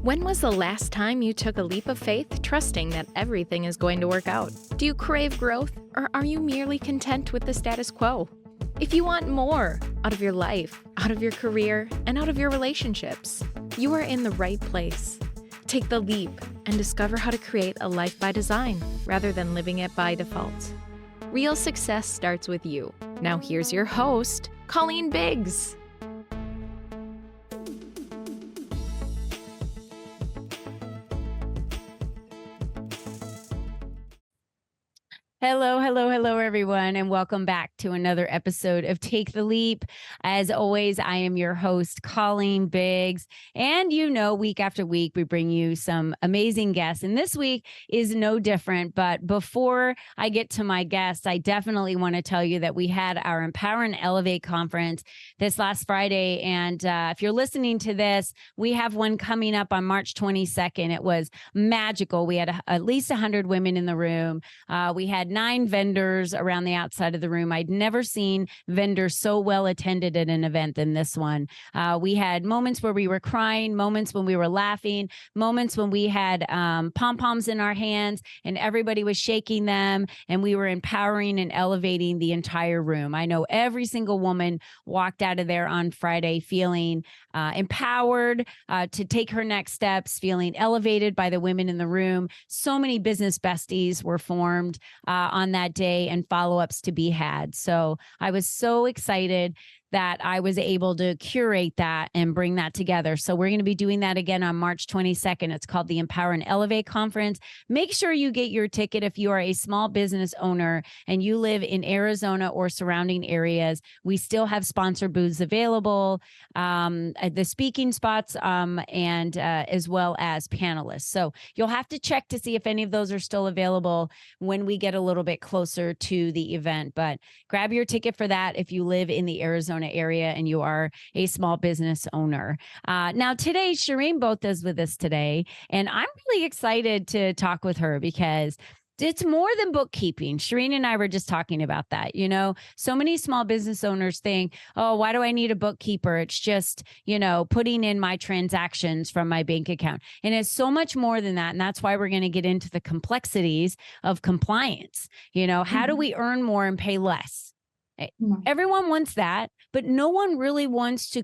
When was the last time you took a leap of faith, trusting that everything is going to work out? Do you crave growth, or are you merely content with the status quo? If you want more out of your life, out of your career, and out of your relationships, you are in the right place. Take the leap and discover how to create a life by design rather than living it by default. Real success starts with you. Now here's your host, Colleen Biggs. Hello, everyone, and welcome back to another episode of Take the Leap. As always, I am your host, Colleen Biggs, and week after week, we bring you some amazing guests, and this week is no different. But before I get to my guests, I definitely want to tell you that we had our Empower and Elevate conference this last Friday, and if you're listening to this, we have one coming up on March 22nd. It was magical. We had at least 100 women in the room. We had 9 vendors around the outside of the room. I'd never seen vendors so well attended at an event than this one. We had moments where we were crying, moments when we were laughing, moments when we had pom-poms in our hands and everybody was shaking them, and we were empowering and elevating the entire room. I know every single woman walked out of there on Friday feeling empowered to take her next steps, feeling elevated by the women in the room. So many business besties were formed on that day and follow-ups to be had. So I was so excited that I was able to curate that and bring that together. So we're going to be doing that again on March 22nd. It's called the Empower and Elevate Conference. Make sure you get your ticket if you are a small business owner and you live in Arizona or surrounding areas. We still have sponsor booths available, the speaking spots, and as well as panelists. So you'll have to check to see if any of those are still available when we get a little bit closer to the event. But grab your ticket for that if you live in the Arizona area and you are a small business owner. Now today, Shireen Botha is with us today, and I'm really excited to talk with her because it's more than bookkeeping. Shireen and I were just talking about that. So many small business owners think, oh, why do I need a bookkeeper? It's just, putting in my transactions from my bank account. And it's so much more than that. And that's why we're going to get into the complexities of compliance. How do we earn more and pay less? Everyone wants that, but no one really wants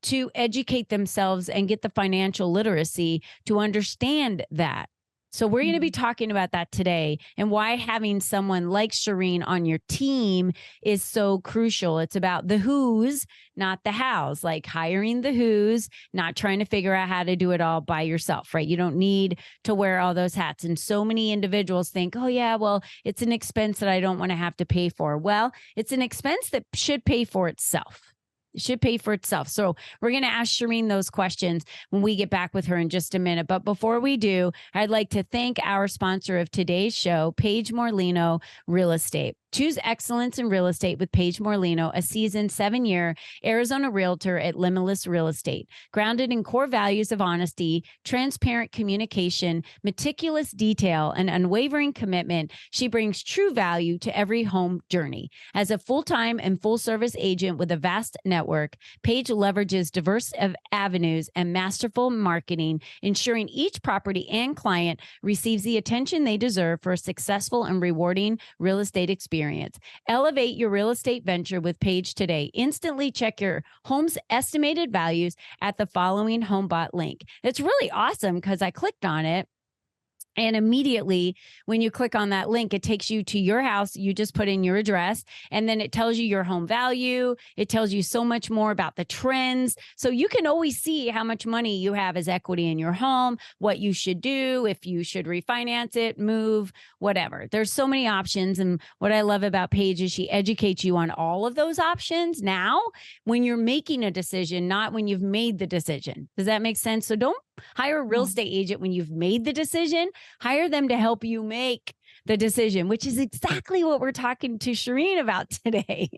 to educate themselves and get the financial literacy to understand that. So we're going to be talking about that today and why having someone like Shireen on your team is so crucial. It's about the who's, not the how's, like hiring the who's, not trying to figure out how to do it all by yourself, right? You don't need to wear all those hats. And so many individuals think, oh yeah, well, it's an expense that I don't want to have to pay for. Well, it's an expense that should pay for itself. It should pay for itself. So we're going to ask Shireen those questions when we get back with her in just a minute. But before we do, I'd like to thank our sponsor of today's show, Paige Morlino Real Estate. Choose excellence in real estate with Paige Morlino, a seasoned 7-year Arizona realtor at Limitless Real Estate. Grounded in core values of honesty, transparent communication, meticulous detail, and unwavering commitment, she brings true value to every home journey. As a full-time and full-service agent with a vast network, Paige leverages diverse avenues and masterful marketing, ensuring each property and client receives the attention they deserve for a successful and rewarding real estate experience. Elevate your real estate venture with Paige today. Instantly check your home's estimated values at the following HomeBot link. It's really awesome because I clicked on it. And immediately when you click on that link, it takes you to your house. You just put in your address and then it tells you your home value. It tells you so much more about the trends. So you can always see how much money you have as equity in your home, what you should do, if you should refinance it, move, whatever. There's so many options. And what I love about Paige is she educates you on all of those options now when you're making a decision, not when you've made the decision. Does that make sense? So don't hire a real estate agent when you've made the decision. Hire them to help you make the decision, which is exactly what we're talking to Shireen about today.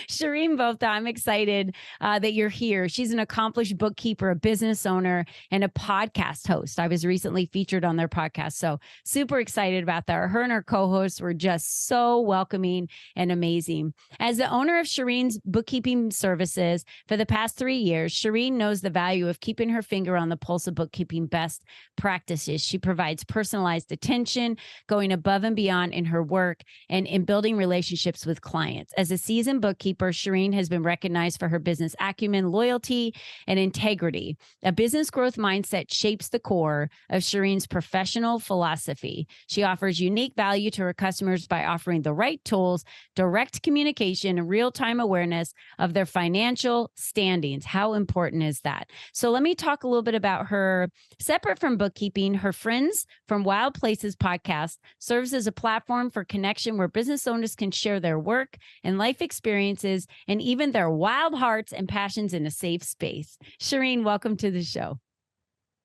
Shireen Botha, I'm excited that you're here. She's an accomplished bookkeeper, a business owner, and a podcast host. I was recently featured on their podcast. So super excited about that. Her and her co-hosts were just so welcoming and amazing. As the owner of Shireen's bookkeeping services for the past 3 years, Shireen knows the value of keeping her finger on the pulse of bookkeeping best practices. She provides personalized attention, going above and beyond in her work and in building relationships with clients. As a seasoned bookkeeper, Shireen has been recognized for her business acumen, loyalty, and integrity. A business growth mindset shapes the core of Shireen's professional philosophy. She offers unique value to her customers by offering the right tools, direct communication, and real-time awareness of their financial standings. How important is that? So let me talk a little bit about her. Separate from bookkeeping, her Friends from Wild Places podcast serves as a platform for connection where business owners can share their work and life experiences and even their wild hearts and passions in a safe space. Shireen, welcome to the show.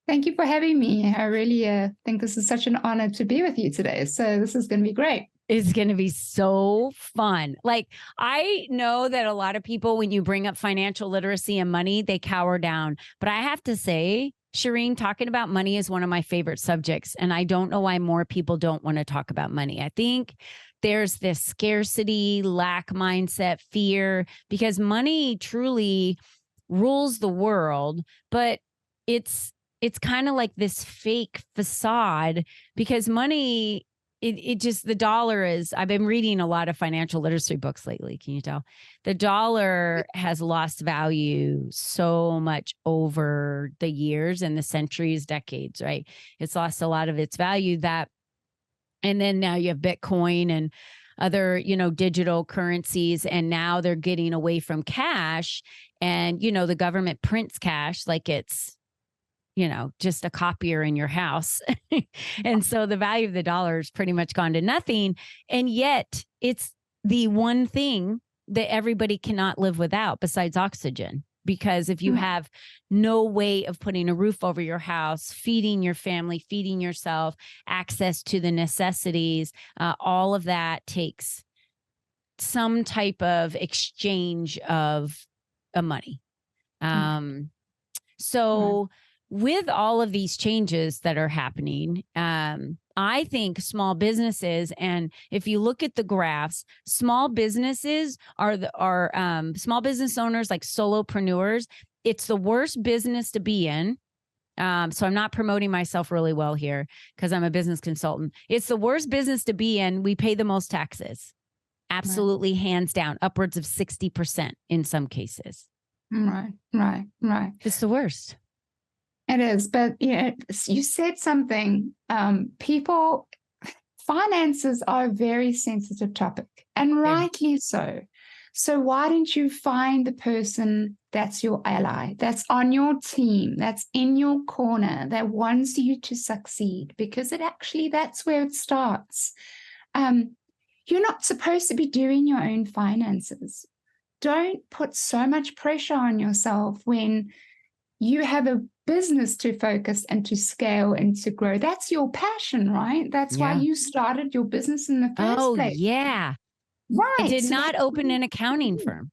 Thank you for having me. I really think this is such an honor to be with you today. So this is going to be great. It's going to be so fun. Like, I know that a lot of people, when you bring up financial literacy and money, they cower down. But I have to say, Shireen, talking about money is one of my favorite subjects. And I don't know why more people don't want to talk about money. I think there's this scarcity, lack mindset, fear, because money truly rules the world. But it's kind of like this fake facade, because money, it just, the dollar is, I've been reading a lot of financial literacy books lately. Can you tell? The dollar has lost value so much over the years and the centuries, decades, right? It's lost a lot of its value and then now you have Bitcoin and other, digital currencies. And now they're getting away from cash, and, the government prints cash like it's, just a copier in your house. And so the value of the dollar is pretty much gone to nothing. And yet it's the one thing that everybody cannot live without besides oxygen. Because if you have no way of putting a roof over your house, feeding your family, feeding yourself, access to the necessities, all of that takes some type of exchange of money. So with all of these changes that are happening, I think small businesses, and if you look at the graphs, small businesses are small business owners, like solopreneurs. It's the worst business to be in. So I'm not promoting myself really well here because I'm a business consultant. It's the worst business to be in. We pay the most taxes. Absolutely, hands down, upwards of 60% in some cases. Right. It's the worst. It is, but you said something. Finances are a very sensitive topic, and rightly so. So why don't you find the person that's your ally, that's on your team, that's in your corner, that wants you to succeed? Because that's where it starts. You're not supposed to be doing your own finances. Don't put so much pressure on yourself when you have a business to focus and to scale and to grow. That's your passion, right? That's why you started your business in the first place. Oh, yeah. Right. I did not open an accounting firm.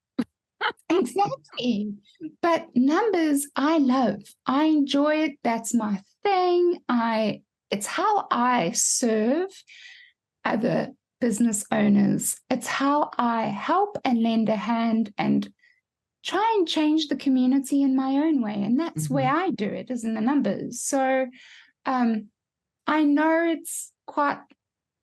Exactly. But numbers, I love. I enjoy it. That's my thing. It's how I serve other business owners. It's how I help and lend a hand and try and change the community in my own way. And that's where I do it, is in the numbers. So I know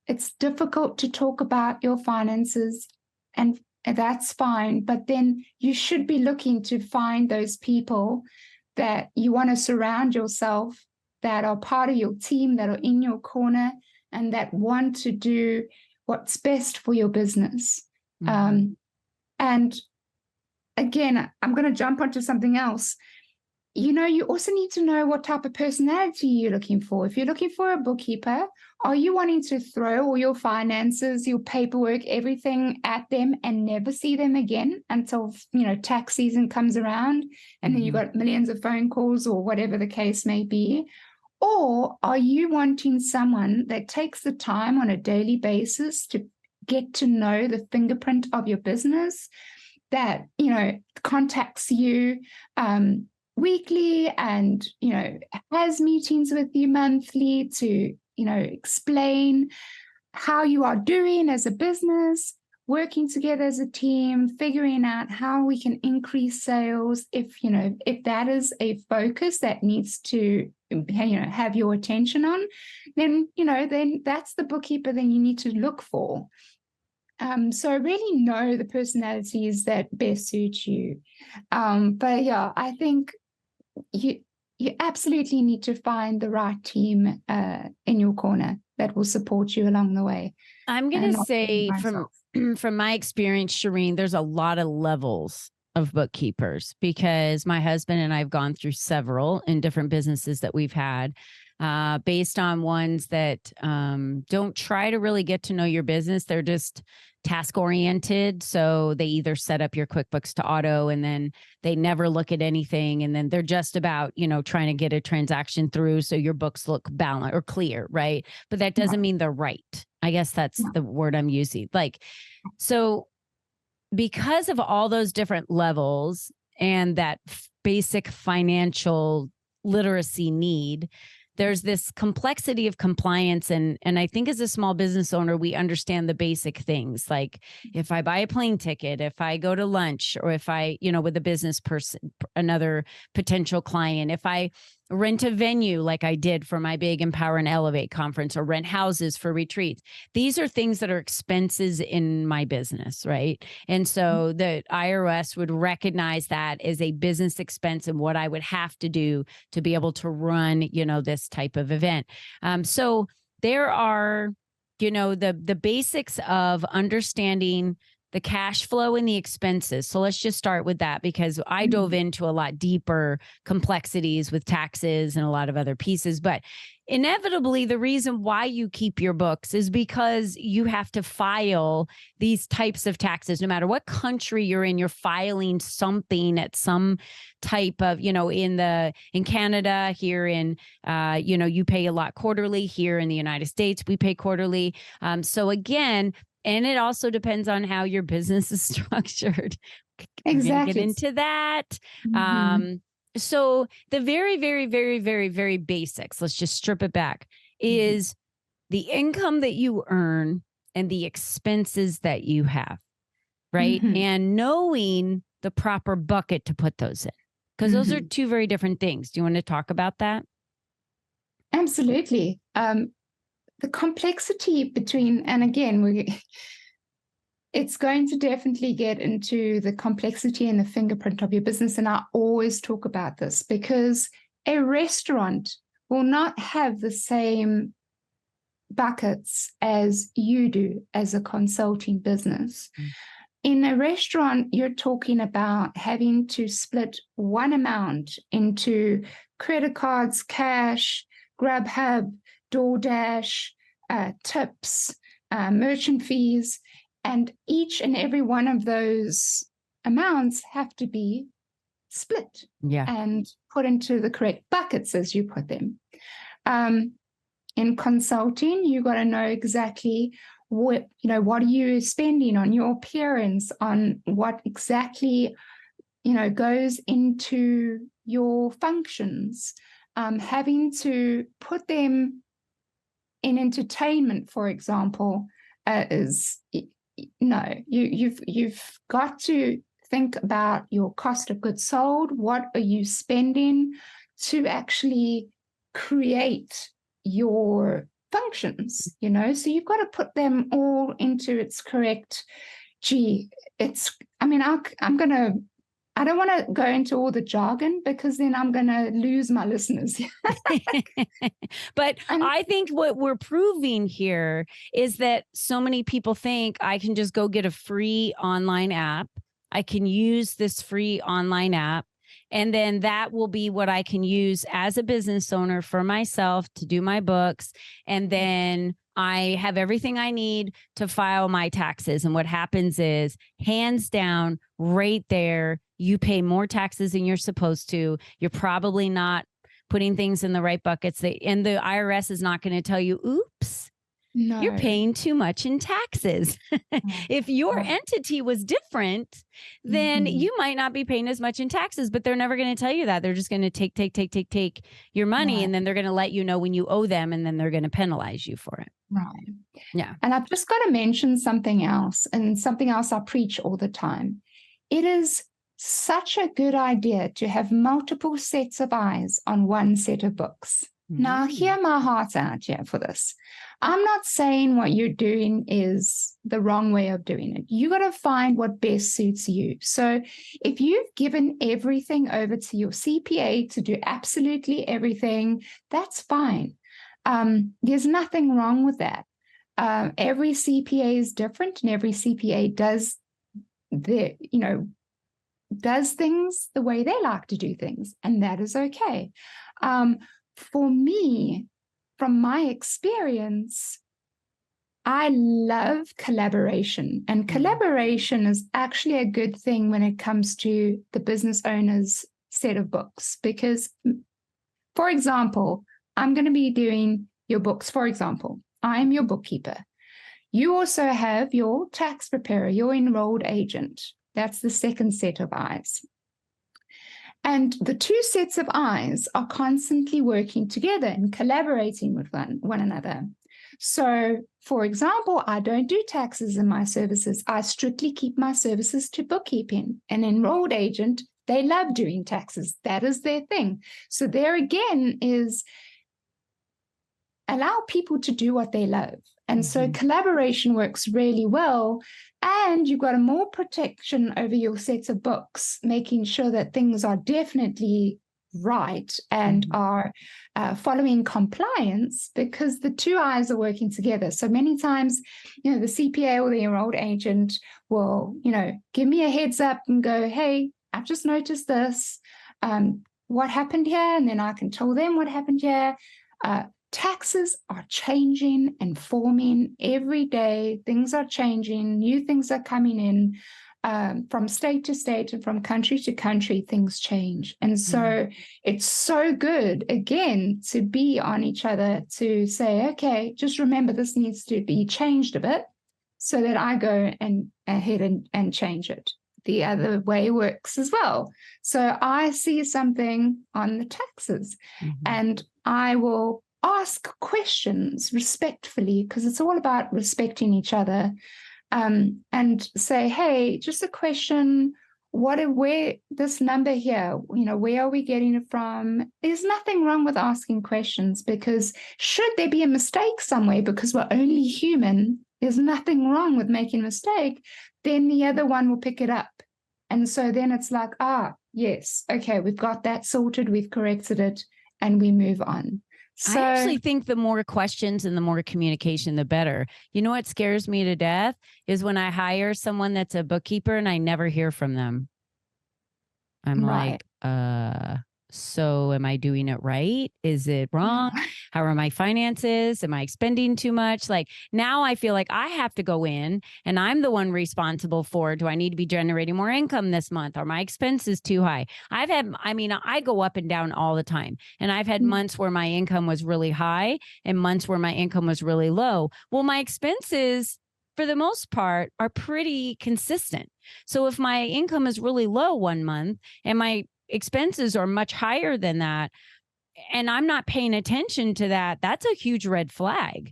it's difficult to talk about your finances, and that's fine. But then you should be looking to find those people that you want to surround yourself, that are part of your team, that are in your corner, and that want to do what's best for your business. And again, I'm going to jump onto something else. You also need to know what type of personality you're looking for. If you're looking for a bookkeeper, are you wanting to throw all your finances, your paperwork, everything at them and never see them again until, tax season comes around, and then you've got millions of phone calls or whatever the case may be? Or are you wanting someone that takes the time on a daily basis to get to know the fingerprint of your business, that, contacts you weekly and, has meetings with you monthly to, explain how you are doing as a business, working together as a team, figuring out how we can increase sales. If that is a focus that needs to, have your attention on, then that's the bookkeeper then you need to look for. So really know the personalities that best suit you. But yeah, I think you absolutely need to find the right team in your corner that will support you along the way. I'm going to say from my experience, Shireen, there's a lot of levels of bookkeepers, because my husband and I have gone through several in different businesses that we've had, based on ones that don't try to really get to know your business. They're just task oriented. So they either set up your QuickBooks to auto, and then they never look at anything. And then they're just about, trying to get a transaction through so your books look balanced or clear, right? But that doesn't mean they're right. I guess that's the word I'm using. So because of all those different levels and that basic financial literacy need, there's this complexity of compliance. And I think as a small business owner, we understand the basic things. Like if I buy a plane ticket, if I go to lunch, or if I, with a business person, another potential client, if I rent a venue like I did for my big Empower and Elevate conference, or rent houses for retreats. These are things that are expenses in my business, right? And so the IRS would recognize that as a business expense and what I would have to do to be able to run, this type of event. So there are, the basics of understanding the cash flow and the expenses. So let's just start with that, because I dove into a lot deeper complexities with taxes and a lot of other pieces. But inevitably, the reason why you keep your books is because you have to file these types of taxes. No matter what country you're in, you're filing something at some type of, in Canada, here in, you pay a lot quarterly. Here in the United States, we pay quarterly. So again, and it also depends on how your business is structured. Exactly. Get into that. So the very, very, very, very, very basics, let's just strip it back, is the income that you earn and the expenses that you have, right? And knowing the proper bucket to put those in, because those are two very different things. Do you want to talk about that? Absolutely. The complexity between, and again, it's going to definitely get into the complexity and the fingerprint of your business. And I always talk about this, because a restaurant will not have the same buckets as you do as a consulting business. In a restaurant, you're talking about having to split one amount into credit cards, cash, Grubhub, DoorDash, tips, merchant fees, and each and every one of those amounts have to be split and put into the correct buckets as you put them. In consulting, you got to know exactly what are you spending on your appearance, on what exactly goes into your functions. Having to put them in entertainment, for example, you've got to think about your cost of goods sold. What are you spending to actually create your functions? So you've got to put them all into its correct. I don't want to go into all the jargon, because then I'm going to lose my listeners. But I think what we're proving here is that so many people think I can just go get a free online app. I can use this free online app, and then that will be what I can use as a business owner for myself to do my books. And then I have everything I need to file my taxes. And what happens is, hands down, right there, you pay more taxes than you're supposed to. You're probably not putting things in the right buckets. And the IRS is not going to tell you, oops, No. you're paying too much in taxes. If your entity was different, then you might not be paying as much in taxes, but they're never going to tell you that. They're just going to take your money, Right. and then they're going to let you know when you owe them, and then they're going to penalize you for it. Right. Yeah. And I've just got to mention something else, and something else I preach all the time. It is such a good idea to have multiple sets of eyes on one set of books. Now, hear my heart out here for this. I'm not saying what you're doing is the wrong way of doing it. You got to find what best suits you. So if you've given everything over to your CPA to do absolutely everything, that's fine. There's nothing wrong with that. Every CPA is different, and every CPA does things the way they like to do things, and that is okay. For me, from my experience, I love collaboration, and collaboration is actually a good thing when it comes to the business owner's set of books. Because, for example, I'm going to be doing your books. For example, I am your bookkeeper. You also have your tax preparer, your enrolled agent. That's the second set of eyes. And the two sets of eyes are constantly working together and collaborating with one another. So, for example, I don't do taxes in my services. I strictly keep my services to bookkeeping. An enrolled agent, they love doing taxes. That is their thing. So there again is allow people to do what they love. And so collaboration works really well. And you've got a more protection over your sets of books, making sure that things are definitely right and are following compliance, because the two eyes are working together. So many times, the CPA or the enrolled agent will, give me a heads up and go, hey, I've just noticed this. What happened here? And then I can tell them what happened here. Taxes are changing and forming every day. Things are changing. New things are coming in from state to state and from country to country. Things change. And so it's so good, again, to be on each other, to say, okay, just remember this needs to be changed a bit so that I go ahead and change it. The other way works as well. So I see something on the taxes and I will ask questions respectfully, because it's all about respecting each other, and say, hey, just a question, where this number here, where are we getting it from? There's nothing wrong with asking questions, because should there be a mistake somewhere, because we're only human, there's nothing wrong with making a mistake, then the other one will pick it up. And so then it's like, yes, okay, we've got that sorted, we've corrected it, and we move on. So, I actually think the more questions and the more communication, the better. You know what scares me to death is when I hire someone that's a bookkeeper and I never hear from them. I'm like, so am I doing it right? Is it wrong? How are my finances? Am I spending too much? Like, now I feel like I have to go in and I'm the one responsible for, do I need to be generating more income this month? Are my expenses too high? I go up and down all the time. And I've had months where my income was really high and months where my income was really low. Well, my expenses, for the most part, are pretty consistent. So if my income is really low one month and my expenses are much higher than that, and I'm not paying attention to that, that's a huge red flag,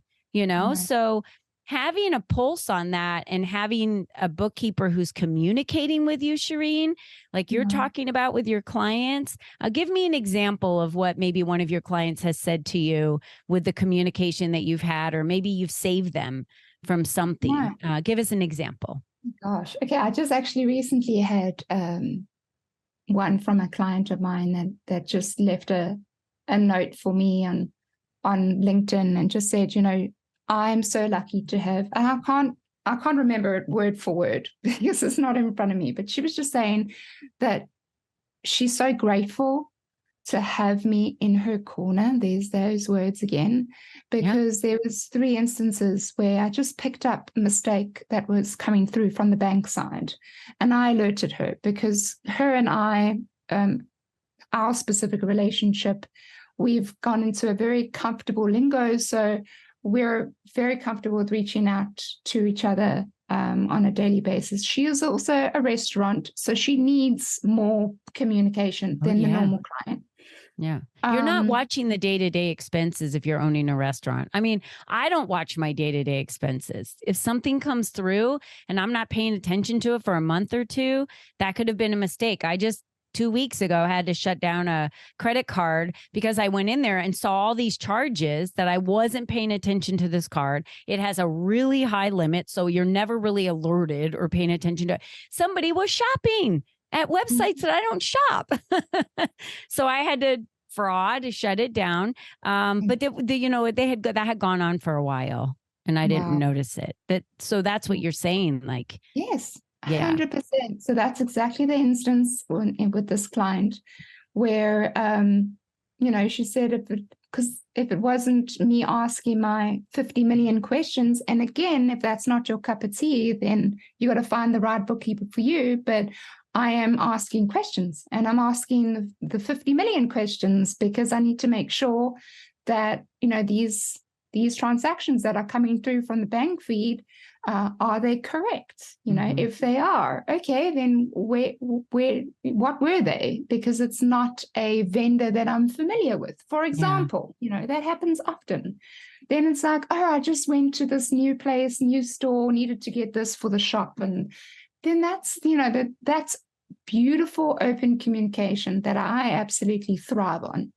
So having a pulse on that and having a bookkeeper who's communicating with you, Shireen, like you're talking about with your clients, give me an example of what maybe one of your clients has said to you with the communication that you've had, or maybe you've saved them from something. Give us an example. Gosh, okay. I just actually recently had one from a client of mine that just left a note for me on LinkedIn and just said, I'm so lucky to have, and I can't remember it word for word because it's not in front of me, but she was just saying that she's so grateful to have me in her corner. There's those words again, because there was 3 instances where I just picked up a mistake that was coming through from the bank side. And I alerted her, because her and I, our specific relationship we've gone into a very comfortable lingo. So we're very comfortable with reaching out to each other on a daily basis. She is also a restaurant, so she needs more communication than the normal client. Yeah. You're not watching the day-to-day expenses if you're owning a restaurant. I mean, I don't watch my day-to-day expenses. If something comes through and I'm not paying attention to it for a month or two, that could have been a mistake. I just 2 weeks ago had to shut down a credit card because I went in there and saw all these charges that I wasn't paying attention to this card. It has a really high limit, so you're never really alerted or paying attention to it. Somebody was shopping at websites that I don't shop. So I had to shut it down. But that had gone on for a while and I didn't notice it. So that's what you're saying. Like, yes, 100%. So that's exactly the instance with this client where, she said if it wasn't me asking my 50 million questions, and again, if that's not your cup of tea, then you got to find the right bookkeeper for you. But I am asking questions, and I'm asking the 50 million questions because I need to make sure that, these transactions that are coming through from the bank feed, are they correct? If they are, okay, then what were they? Because it's not a vendor that I'm familiar with, for example. That happens often. Then it's like, oh, I just went to this new place, new store, needed to get this for the shop. And then that's beautiful open communication that I absolutely thrive on.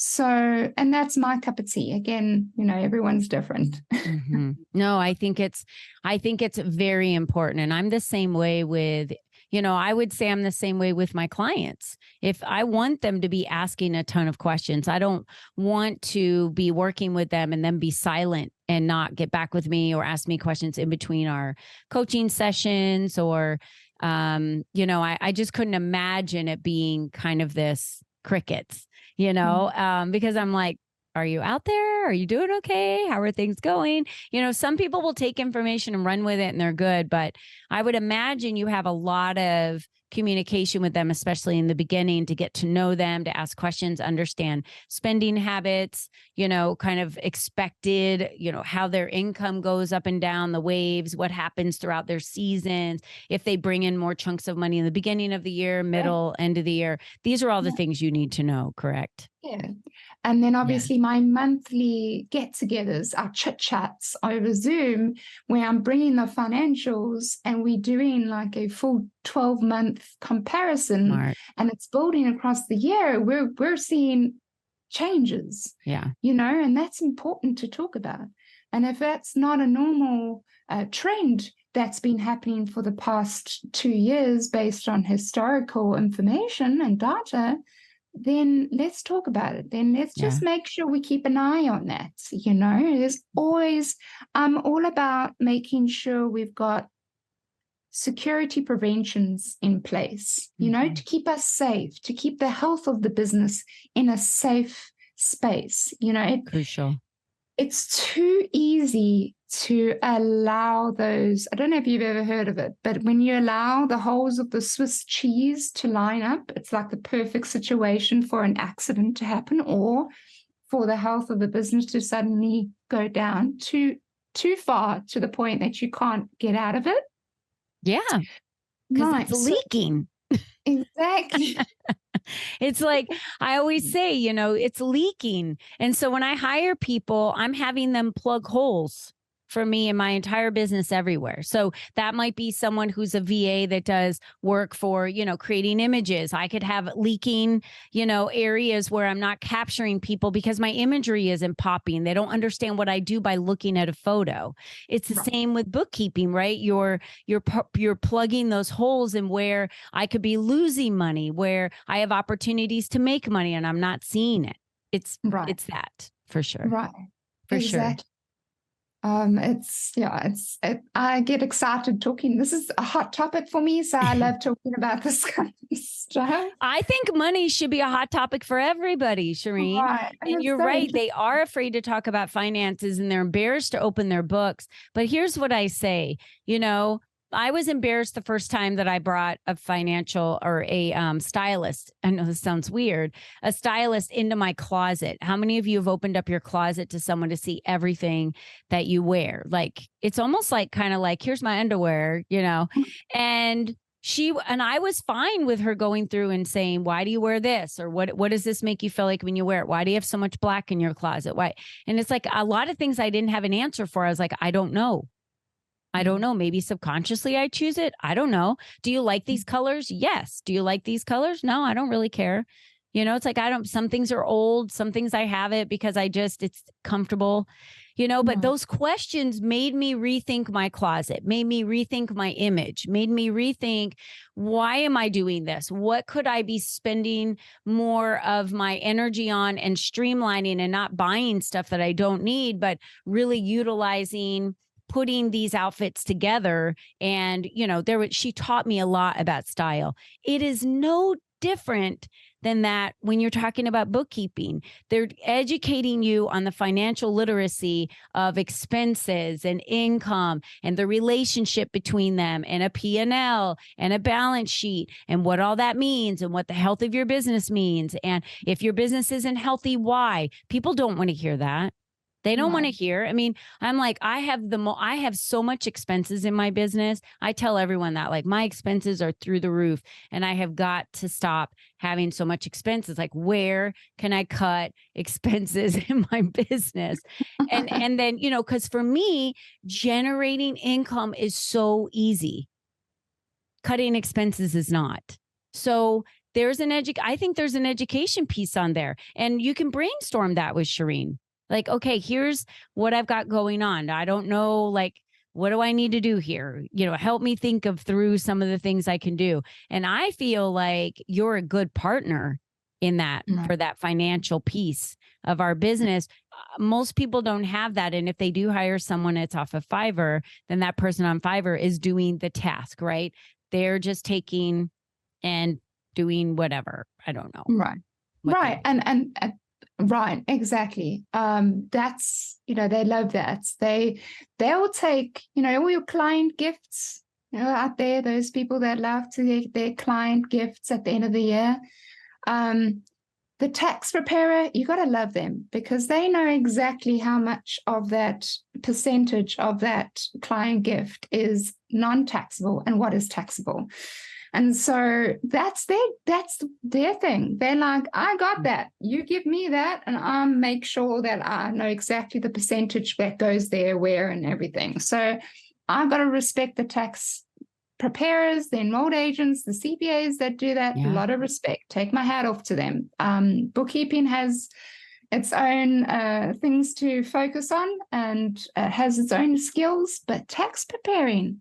So, and that's my cup of tea. Again, everyone's different. No, I think it's very important. And I'm the same way with, I would say I'm the same way with my clients. If I want them to be asking a ton of questions, I don't want to be working with them and then be silent and not get back with me or ask me questions in between our coaching sessions or, I just couldn't imagine it being kind of this crickets, because I'm like, are you out there? Are you doing okay? How are things going? Some people will take information and run with it and they're good, but I would imagine you have a lot of communication with them, especially in the beginning, to get to know them, to ask questions, understand spending habits, kind of expected, how their income goes up and down, the waves, what happens throughout their seasons, if they bring in more chunks of money in the beginning of the year, middle, end of the year. These are all the things you need to know, correct? Yeah. And then obviously my monthly get-togethers, our chit-chats over Zoom, where I'm bringing the financials and we're doing like a full 12-month comparison. And it's building across the year. We're seeing changes. And that's important to talk about. And if that's not a normal trend that's been happening for the past 2 years based on historical information and data, then let's talk about it. Then let's just make sure we keep an eye on that. There's always, I'm all about making sure we've got security preventions in place, to keep us safe, to keep the health of the business in a safe space. Crucial. It's too easy to allow those, I don't know if you've ever heard of it, but when you allow the holes of the Swiss cheese to line up, it's like the perfect situation for an accident to happen or for the health of the business to suddenly go down too far to the point that you can't get out of it. Yeah, because it's leaking. Exactly. It's like I always say, it's leaking. And so when I hire people, I'm having them plug holes for me in my entire business everywhere. So that might be someone who's a VA that does work for, creating images. I could have leaking, areas where I'm not capturing people because my imagery isn't popping. They don't understand what I do by looking at a photo. It's the same with bookkeeping, right? You're plugging those holes in where I could be losing money, where I have opportunities to make money and I'm not seeing it. It's that for sure. Right. For sure. I get excited talking. This is a hot topic for me, so I love talking about this kind of stuff. I think money should be a hot topic for everybody, Shireen. Right. And you're right. They are afraid to talk about finances and they're embarrassed to open their books. But here's what I say, I was embarrassed the first time that I brought a financial or a stylist. I know this sounds weird, a stylist into my closet. How many of you have opened up your closet to someone to see everything that you wear? Like, it's almost like kind of like, here's my underwear, and I was fine with her going through and saying, why do you wear this? Or what does this make you feel like when you wear it? Why do you have so much black in your closet? Why? And it's like a lot of things I didn't have an answer for. I was like, I don't know. I don't know. Maybe subconsciously I choose it. I don't know. Do you like these colors? Yes. Do you like these colors? No, I don't really care. It's like, some things are old, some things I have it because it's comfortable, but those questions made me rethink my closet, made me rethink my image, made me rethink, why am I doing this? What could I be spending more of my energy on and streamlining and not buying stuff that I don't need, but really utilizing putting these outfits together. And, she taught me a lot about style. It is no different than that when you're talking about bookkeeping. They're educating you on the financial literacy of expenses and income and the relationship between them and a P&L and a balance sheet and what all that means and what the health of your business means. And if your business isn't healthy, why? People don't want to hear that. They don't want to hear. I mean, I'm like, I have so much expenses in my business. I tell everyone that, like, my expenses are through the roof and I have got to stop having so much expenses. Like, where can I cut expenses in my business? And then, because for me, generating income is so easy. Cutting expenses is not. So I think there's an education piece on there, and you can brainstorm that with Shireen. Like, okay, here's what I've got going on. I don't know, like, what do I need to do here? Help me think through some of the things I can do. And I feel like you're a good partner in that for that financial piece of our business. Most people don't have that. And if they do hire someone that's off of Fiverr, then that person on Fiverr is doing the task, right? They're just taking and doing whatever. I don't know. Right. And right, exactly. That's, they love that. They'll take, all your client gifts, out there, those people that love to get their client gifts at the end of the year. The tax preparer, you got to love them because they know exactly how much of that percentage of that client gift is non-taxable and what is taxable. And so that's their thing. They're like, I got that. You give me that, and I'll make sure that I know exactly the percentage that goes there, where, and everything. So I've got to respect the tax preparers, the enrolled agents, the CPAs that do that. A lot of respect. Take my hat off to them. Bookkeeping has its own things to focus on and has its own skills, but tax preparing,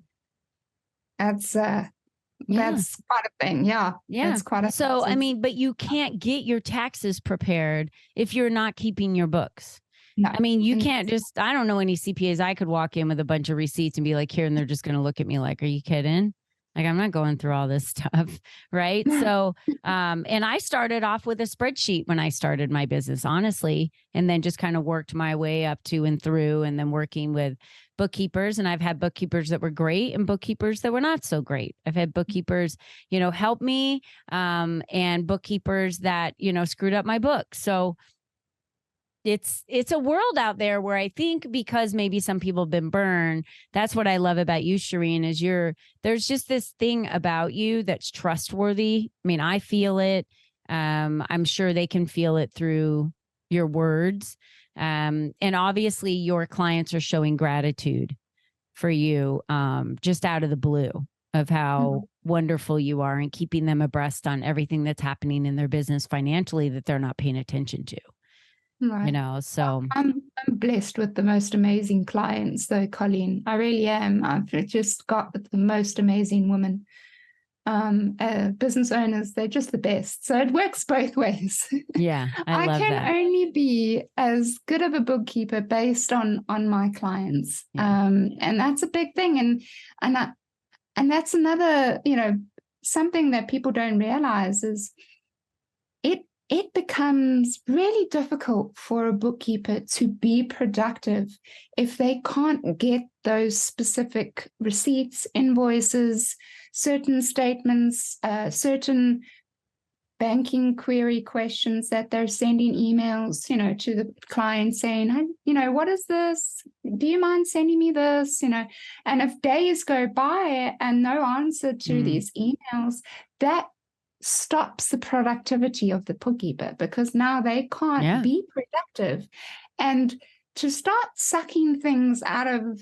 that's quite a thing. Yeah. That's quite a So, I mean, but you can't get your taxes prepared if you're not keeping your books. No. I mean, you can't I don't know any CPAs I could walk in with a bunch of receipts and be like, here, and they're just going to look at me like, are you kidding? Like, I'm not going through all this stuff. Right. So, and I started off with a spreadsheet when I started my business, honestly, and then just kind of worked my way up to and through, and then working with bookkeepers. And I've had bookkeepers that were great and bookkeepers that were not so great. I've had bookkeepers, help me, and bookkeepers that, screwed up my book. So it's a world out there where I think, because maybe some people have been burned, that's what I love about you, Shireen, is there's just this thing about you that's trustworthy. I mean, I feel it. I'm sure they can feel it through your words. And obviously your clients are showing gratitude for you, just out of the blue, of how wonderful you are, and keeping them abreast on everything that's happening in their business financially that they're not paying attention to. Right. So I'm blessed with the most amazing clients, though, Colleen. I really am. I've just got the most amazing women, business owners. They're just the best. So it works both ways. Yeah, I love can that. only be as good of a bookkeeper based on my clients, and that's a big thing. And that's another, something that people don't realize is it becomes really difficult for a bookkeeper to be productive if they can't get those specific receipts, invoices, certain statements, certain banking query questions that they're sending emails, to the client saying, what is this? Do you mind sending me this? And if days go by and no answer to these emails, that stops the productivity of the bookkeeper, because now they can't be productive. And to start sucking things out of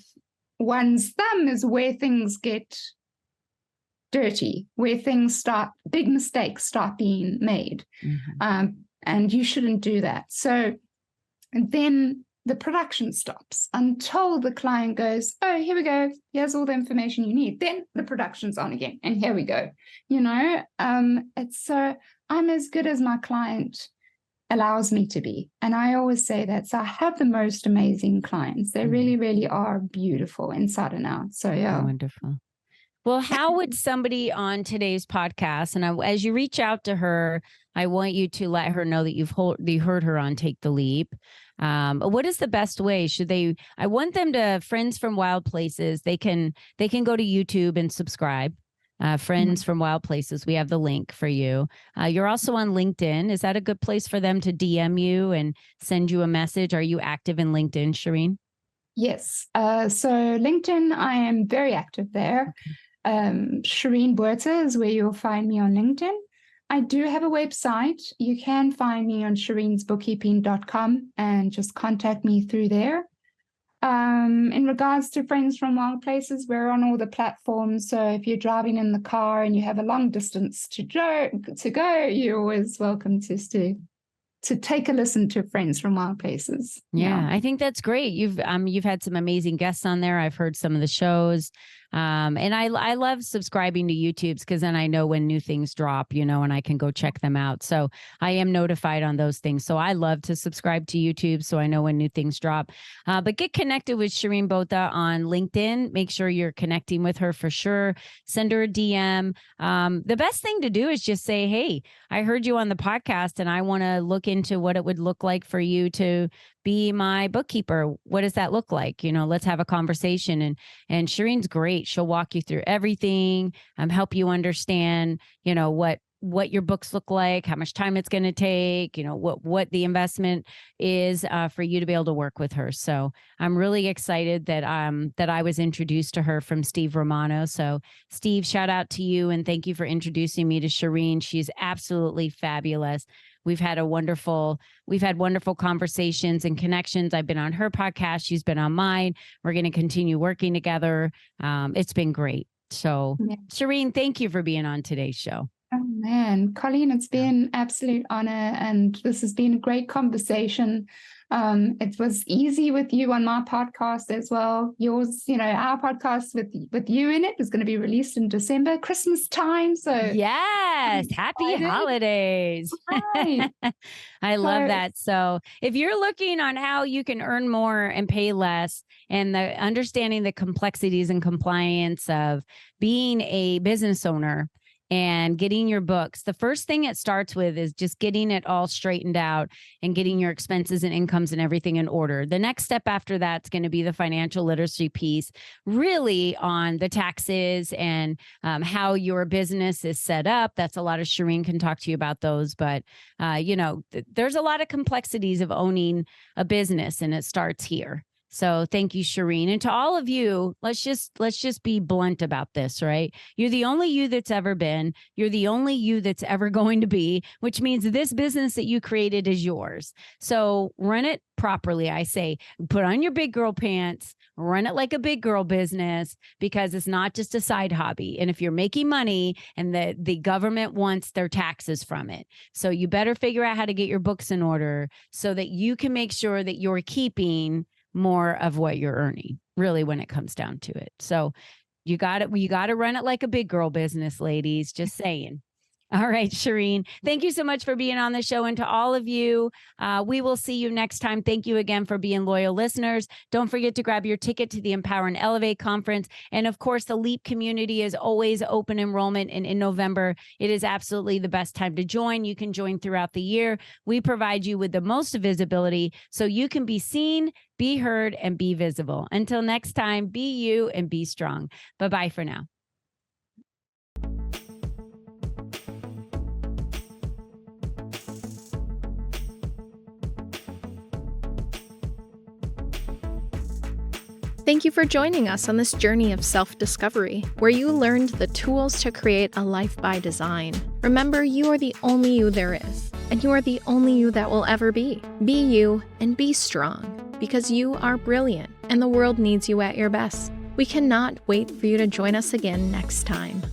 one's thumb is where things get dirty, where big mistakes start being made. And you shouldn't do that. So then the production stops until the client goes, oh, here we go. Here's all the information you need. Then the production's on again. And here we go. It's so I'm as good as my client allows me to be. And I always say that. So I have the most amazing clients. They really, really are beautiful inside and out. So yeah. Wonderful. Well, how would somebody on today's podcast, and as you reach out to her, I want you to let her know that you heard her on Take the Leap. What is the best way? I want them to, Friends from Wild Places, they can go to YouTube and subscribe. Friends from Wild Places, we have the link for you. You're also on LinkedIn. Is that a good place for them to DM you and send you a message? Are you active in LinkedIn, Shireen? Yes. So LinkedIn, I am very active there. Shireen Botha is where you'll find me on LinkedIn. I do have a website. You can find me on shireensbookkeeping.com and just contact me through there. In regards to Friends from Wild Places, we're on all the platforms. So if you're driving in the car and you have a long distance to go, you're always welcome to take a listen to Friends from Wild Places. Yeah, I think that's great. You've had some amazing guests on there. I've heard some of the shows. And I love subscribing to YouTube's, because then I know when new things drop, and I can go check them out. So I am notified on those things. So I love to subscribe to YouTube so I know when new things drop. But get connected with Shireen Botha on LinkedIn. Make sure you're connecting with her for sure. Send her a DM. The best thing to do is just say, hey, I heard you on the podcast and I want to look into what it would look like for you to be my bookkeeper. What does that look like? Let's have a conversation. And Shireen's great. She'll walk you through everything, help you understand, what your books look like, how much time it's going to take, what the investment is for you to be able to work with her. So I'm really excited that I was introduced to her from Steve Romano. So Steve, shout out to you and thank you for introducing me to Shireen. She's absolutely fabulous. We've had wonderful conversations and connections. I've been on her podcast. She's been on mine. We're going to continue working together. It's been great. So Shireen, thank you for being on today's show. Oh man, Colleen, it's been an absolute honor, and this has been a great conversation. It was easy with you on my podcast as well. Yours, our podcast with you in it is going to be released in December, Christmas time. So yes, happy holidays. Right. I love that. So if you're looking on how you can earn more and pay less, and understanding the complexities and compliance of being a business owner and getting your books, the first thing it starts with is just getting it all straightened out and getting your expenses and incomes and everything in order. The next step after that's going to be the financial literacy piece, really on the taxes and how your business is set up. That's a lot of Shireen can talk to you about those, but there's a lot of complexities of owning a business, and it starts here. So thank you, Shireen. And to all of you, let's just be blunt about this, right? You're the only you that's ever been. You're the only you that's ever going to be, which means this business that you created is yours. So run it properly. I say, put on your big girl pants, run it like a big girl business, because it's not just a side hobby. And if you're making money and the government wants their taxes from it, so you better figure out how to get your books in order so that you can make sure that you're keeping more of what you're earning, really, when it comes down to it. So you got to run it like a big girl business, ladies, just saying. All right, Shireen. Thank you so much for being on the show. And to all of you, we will see you next time. Thank you again for being loyal listeners. Don't forget to grab your ticket to the Empower and Elevate conference. And of course, the LEAP community is always open enrollment. And in November, it is absolutely the best time to join. You can join throughout the year. We provide you with the most visibility so you can be seen, be heard, and be visible. Until next time, be you and be strong. Bye-bye for now. Thank you for joining us on this journey of self-discovery, where you learned the tools to create a life by design. Remember, you are the only you there is, and you are the only you that will ever be. Be you and be strong, because you are brilliant, and the world needs you at your best. We cannot wait for you to join us again next time.